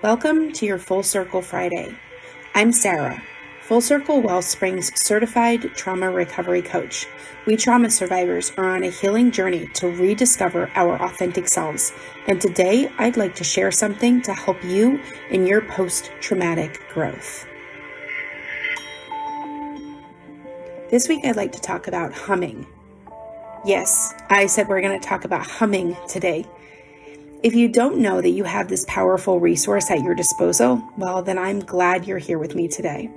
Welcome to your Full Circle Friday. I'm Sara, Full Circle Wellspring's certified trauma recovery coach. We trauma survivors are on a healing journey to rediscover our authentic selves, and today I'd like to share something to help you in your post-traumatic growth. This week I'd like to talk about humming. Yes, I said we're going to talk about humming today. If you don't know that you have this powerful resource at your disposal, well, then I'm glad you're here with me today.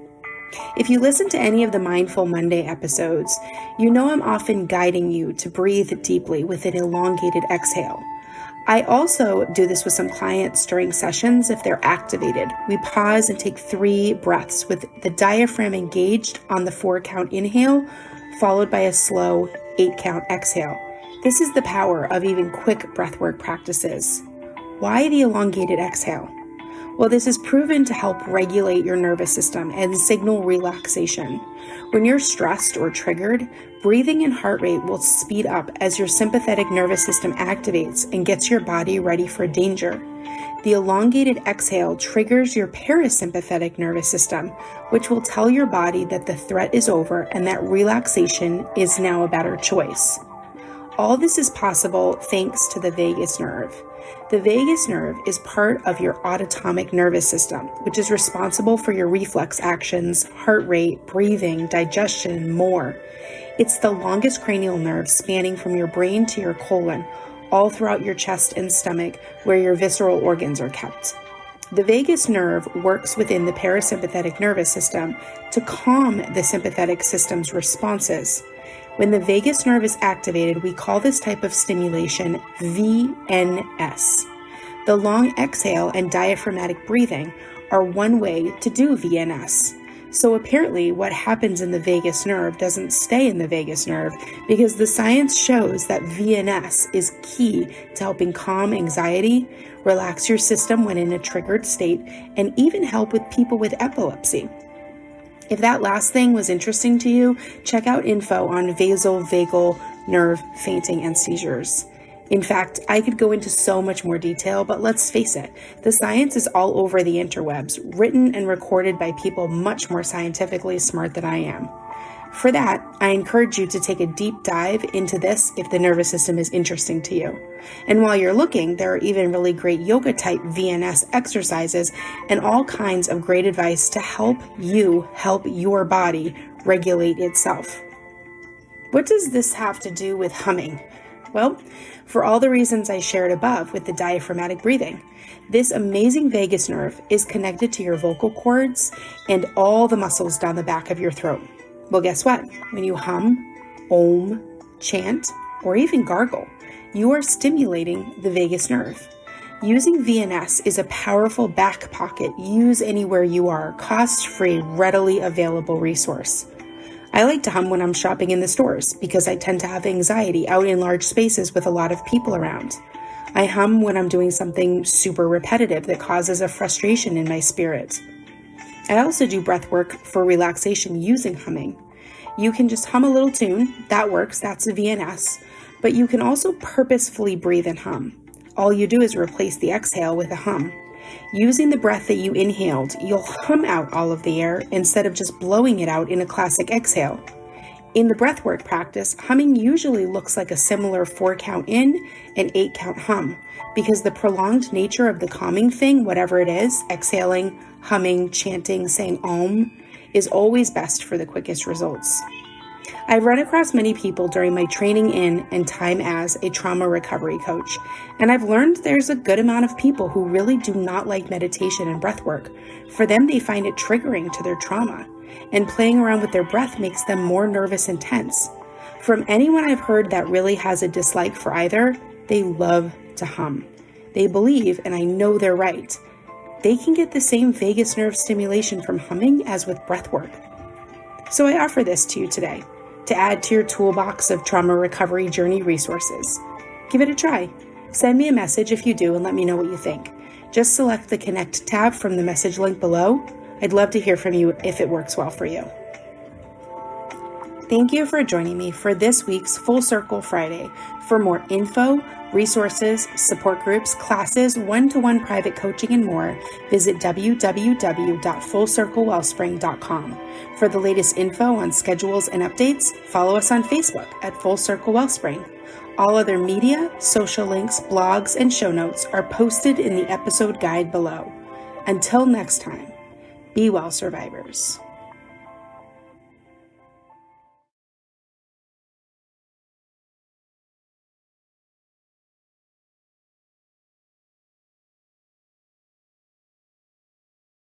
If you listen to any of the Mindful Monday episodes, you know I'm often guiding you to breathe deeply with an elongated exhale. I also do this with some clients during sessions if they're activated. We pause and take 3 breaths with the diaphragm engaged on the 4-count inhale, followed by a slow 8-count exhale. This is the power of even quick breathwork practices. Why the elongated exhale? Well, this is proven to help regulate your nervous system and signal relaxation. When you're stressed or triggered, breathing and heart rate will speed up as your sympathetic nervous system activates and gets your body ready for danger. The elongated exhale triggers your parasympathetic nervous system, which will tell your body that the threat is over and that relaxation is now a better choice. All this is possible thanks to the vagus nerve. The vagus nerve is part of your autonomic nervous system, which is responsible for your reflex actions, heart rate, breathing, digestion, and more. It's the longest cranial nerve spanning from your brain to your colon, all throughout your chest and stomach, where your visceral organs are kept. The vagus nerve works within the parasympathetic nervous system to calm the sympathetic system's responses. When the vagus nerve is activated, we call this type of stimulation VNS. The long exhale and diaphragmatic breathing are one way to do VNS. So apparently what happens in the vagus nerve doesn't stay in the vagus nerve because the science shows that VNS is key to helping calm anxiety, relax your system when in a triggered state, and even help with people with epilepsy. If that last thing was interesting to you, check out info on vasovagal nerve fainting and seizures. In fact, I could go into so much more detail, but let's face it, the science is all over the interwebs, written and recorded by people much more scientifically smart than I am. For that, I encourage you to take a deep dive into this if the nervous system is interesting to you. And while you're looking, there are even really great yoga type VNS exercises and all kinds of great advice to help you help your body regulate itself. What does this have to do with humming? Well, for all the reasons I shared above with the diaphragmatic breathing, this amazing vagus nerve is connected to your vocal cords and all the muscles down the back of your throat. Well, guess what? When you hum, om, chant, or even gargle, you are stimulating the vagus nerve. Using VNS is a powerful back pocket, use anywhere you are, cost-free, readily available resource. I like to hum when I'm shopping in the stores because I tend to have anxiety out in large spaces with a lot of people around. I hum when I'm doing something super repetitive that causes a frustration in my spirit. I also do breath work for relaxation using humming. You can just hum a little tune, that works, that's a VNS, but you can also purposefully breathe and hum. All you do is replace the exhale with a hum. Using the breath that you inhaled, you'll hum out all of the air instead of just blowing it out in a classic exhale. In the breathwork practice, humming usually looks like a similar 4-count in and 8-count hum because the prolonged nature of the calming thing, whatever it is, exhaling, humming, chanting, saying om, is always best for the quickest results. I've run across many people during my training in and time as a trauma recovery coach, and I've learned there's a good amount of people who really do not like meditation and breathwork. For them, they find it triggering to their trauma, and playing around with their breath makes them more nervous and tense. From anyone I've heard that really has a dislike for either, they love to hum. They believe, and I know they're right, they can get the same vagus nerve stimulation from humming as with breathwork. So I offer this to you today to add to your toolbox of trauma recovery journey resources. Give it a try. Send me a message if you do and let me know what you think. Just select the Connect tab from the message link below. I'd love to hear from you if it works well for you. Thank you for joining me for this week's Full Circle Friday. For more info, resources, support groups, classes, one-to-one private coaching, and more, visit www.fullcirclewellspring.com. For the latest info on schedules and updates, follow us on Facebook at Full Circle Wellspring. All other media, social links, blogs, and show notes are posted in the episode guide below. Until next time, be well, survivors.